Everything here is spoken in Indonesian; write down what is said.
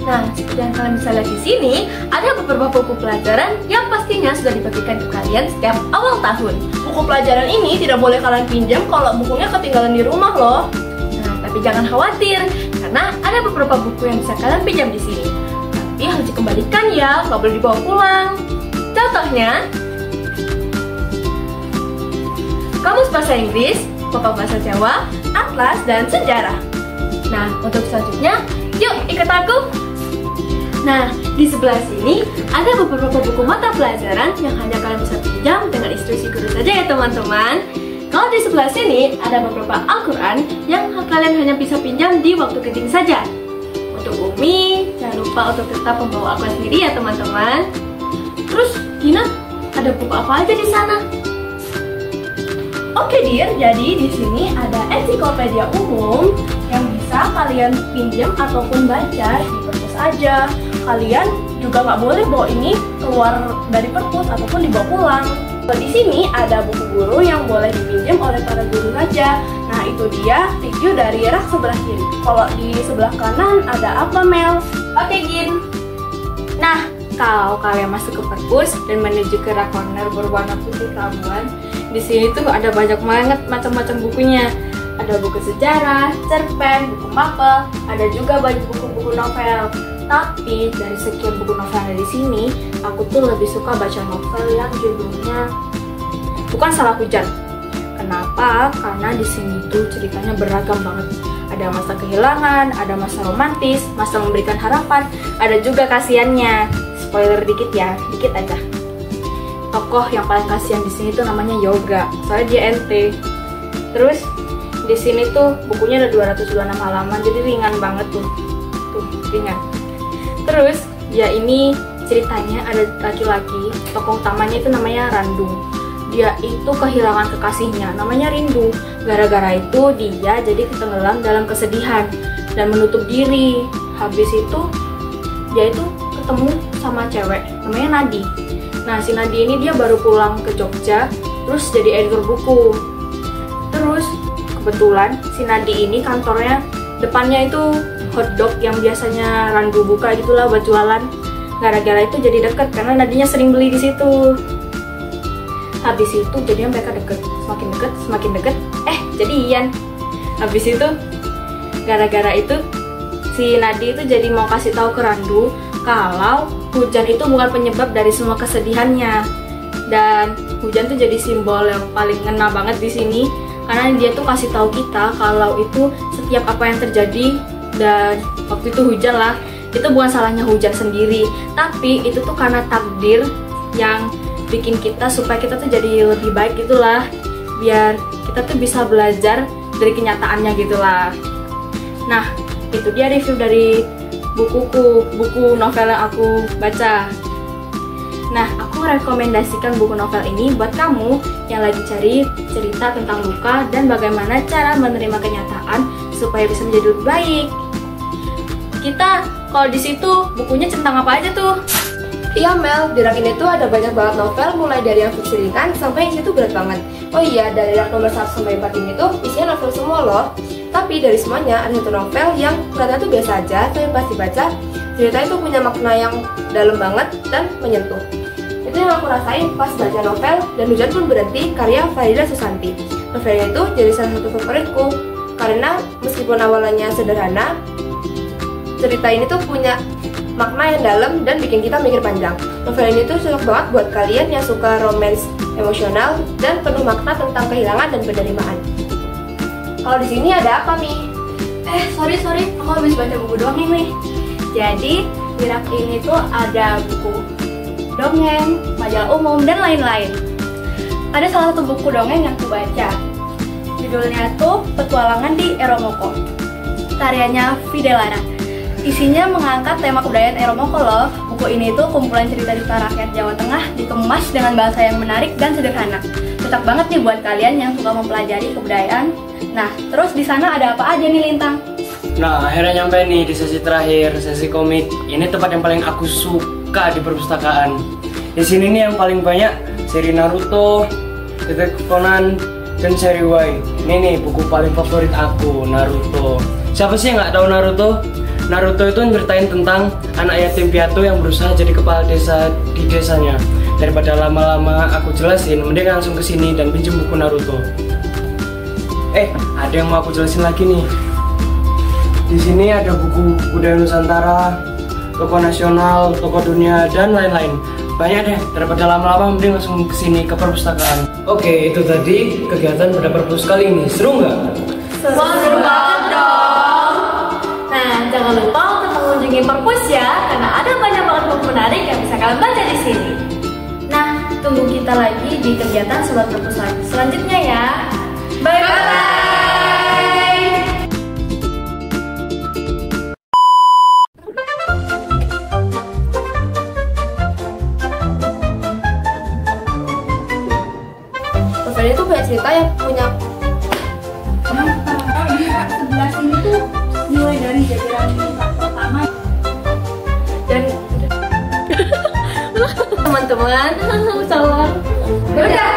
Nah, seperti yang kalian bisa lihat di sini, ada beberapa buku pelajaran yang pastinya sudah dibagikan ke kalian setiap awal tahun. Buku pelajaran ini tidak boleh kalian pinjam kalau bukunya ketinggalan di rumah loh. Nah, tapi jangan khawatir, karena ada beberapa buku yang bisa kalian pinjam di sini. Tapi harus dikembalikan ya, nggak boleh dibawa pulang. Contohnya, kamus bahasa Inggris, pokok bahasa Jawa, atlas, dan sejarah. Nah, untuk selanjutnya, yuk ikut aku! Nah, di sebelah sini ada beberapa buku mata pelajaran yang hanya kalian bisa pinjam dengan instruksi guru saja ya teman-teman. Kalau di sebelah sini ada beberapa Al-Quran yang kalian hanya bisa pinjam di waktu genting saja. Untuk Umi, jangan lupa untuk tetap membawa Al-Quran sendiri ya teman-teman. Terus, Gina, ada buku apa aja di sana? Oke Dir, jadi di sini ada ensiklopedia umum yang bisa kalian pinjam ataupun baca di perpus aja. Kalian juga nggak boleh bawa ini keluar dari perpus ataupun dibawa pulang. Di sini ada buku guru yang boleh dipinjam oleh para guru saja. Nah itu dia review dari rak sebelah kiri. Kalau di sebelah kanan ada apa Mel? Oke Gin. Nah, kalau kalian masuk ke perpus dan menuju ke rak corner berwarna putih keabuan, di sini tuh ada banyak banget macam-macam bukunya. Ada buku sejarah, cerpen, buku mapel, ada juga banyak buku-buku novel. Tapi dari sekian buku novel di sini, aku tuh lebih suka baca novel yang judulnya Bukan Salah Hujan. Kenapa? Karena di sini tuh ceritanya beragam banget. Ada masa kehilangan, ada masa romantis, masa memberikan harapan, ada juga kasihannya. Spoiler dikit ya, dikit aja. Tokoh yang paling kasihan di sini tuh namanya Yoga, soalnya dia ente. Terus di sini tuh bukunya ada 226 halaman, jadi ringan banget tuh ringan. Terus dia ini ceritanya ada laki-laki, tokoh utamanya itu namanya Randung. Dia itu kehilangan kekasihnya, namanya Rindu. Gara-gara itu dia jadi tenggelam dalam kesedihan dan menutup diri. Habis itu dia itu ketemu sama cewek, namanya Nadi. Nah si Nadi ini dia baru pulang ke Jogja, terus jadi editor buku. Terus kebetulan si Nadi ini kantornya depannya itu hotdog yang biasanya Randu buka gitulah buat jualan. Gara-gara itu jadi deket karena Nadinya sering beli di situ. Habis itu jadinya mereka deket, semakin deket, jadian. Habis itu gara-gara itu si Nadi itu jadi mau kasih tahu ke Randu kalau hujan itu bukan penyebab dari semua kesedihannya. Dan hujan tuh jadi simbol yang paling ngena banget di sini karena dia tuh kasih tahu kita kalau itu setiap apa yang terjadi dan waktu itu hujan lah, itu bukan salahnya hujan sendiri, tapi itu tuh karena takdir yang bikin kita supaya kita tuh jadi lebih baik gitulah, biar kita tuh bisa belajar dari kenyataannya gitulah. Nah itu dia review dari buku novel yang aku baca. Nah aku rekomendasikan buku novel ini buat kamu yang lagi cari cerita tentang luka dan bagaimana cara menerima kenyataan supaya bisa menjadi lebih baik. Kita kalau di situ bukunya tentang apa aja tuh? Iya Mel, di rak ini tuh ada banyak banget novel mulai dari yang fiksi ringan sampai yang situ berat banget. Oh iya, dari rak nomor 1 sampai 4 ini tuh isinya novel semua loh. Tapi dari semuanya ada satu novel yang kelihatannya tuh biasa aja, tapi pas dibaca cerita itu punya makna yang dalam banget dan menyentuh. Itu yang aku rasain pas baca novel Dan Hujan Pun Berhenti karya Farida Susanti. Novelnya itu jadi salah satu favoritku karena meskipun awalnya sederhana, cerita ini tuh punya makna yang dalam dan bikin kita mikir panjang. Novel ini tuh cocok banget buat kalian yang suka romance emosional dan penuh makna tentang kehilangan dan penerimaan. Kalau di sini ada apa nih? Sorry, aku habis baca buku doang nih. Jadi di rak ini tuh ada buku dongeng, majalah umum, dan lain-lain. Ada salah satu buku dongeng yang aku baca. Judulnya tuh Petualangan di Eromoko, karyanya Fidelara. Isinya mengangkat tema kebudayaan Eromoko loh. Buku ini tuh kumpulan cerita-cerita rakyat Jawa Tengah dikemas dengan bahasa yang menarik dan sederhana. Cocok banget nih buat kalian yang suka mempelajari kebudayaan. Nah, terus di sana ada apa aja nih Lintang? Nah, akhirnya nyampe nih di sesi terakhir, sesi komik. Ini tempat yang paling aku suka di perpustakaan. Di sini nih yang paling banyak seri Naruto, Detektif Conan, dan seri Y. Ini nih buku paling favorit aku, Naruto. Siapa sih yang nggak tahu Naruto? Naruto itu nyeritain tentang anak yatim piatu yang berusaha jadi kepala desa di desanya. Daripada lama-lama aku jelasin, mending langsung kesini dan pinjam buku Naruto. Ada yang mau aku jelasin lagi nih. Di sini ada buku budaya Nusantara, tokoh nasional, tokoh dunia, dan lain-lain. Banyak deh, daripada lama-lama mending langsung kesini ke perpustakaan. Oke, itu tadi kegiatan pada perpus kali ini. Seru nggak? Seru banget dong. Nah, jangan lupa untuk mengunjungi perpus ya, karena ada banyak banget buku menarik yang bisa kalian baca di sini. Nah, tunggu kita lagi di kegiatan sobat perpus selanjutnya ya. Bye-bye. Novel itu banyak cerita yang punya Sebelah sini tuh mulai dari jajaran pertama dan teman-teman Salah. udah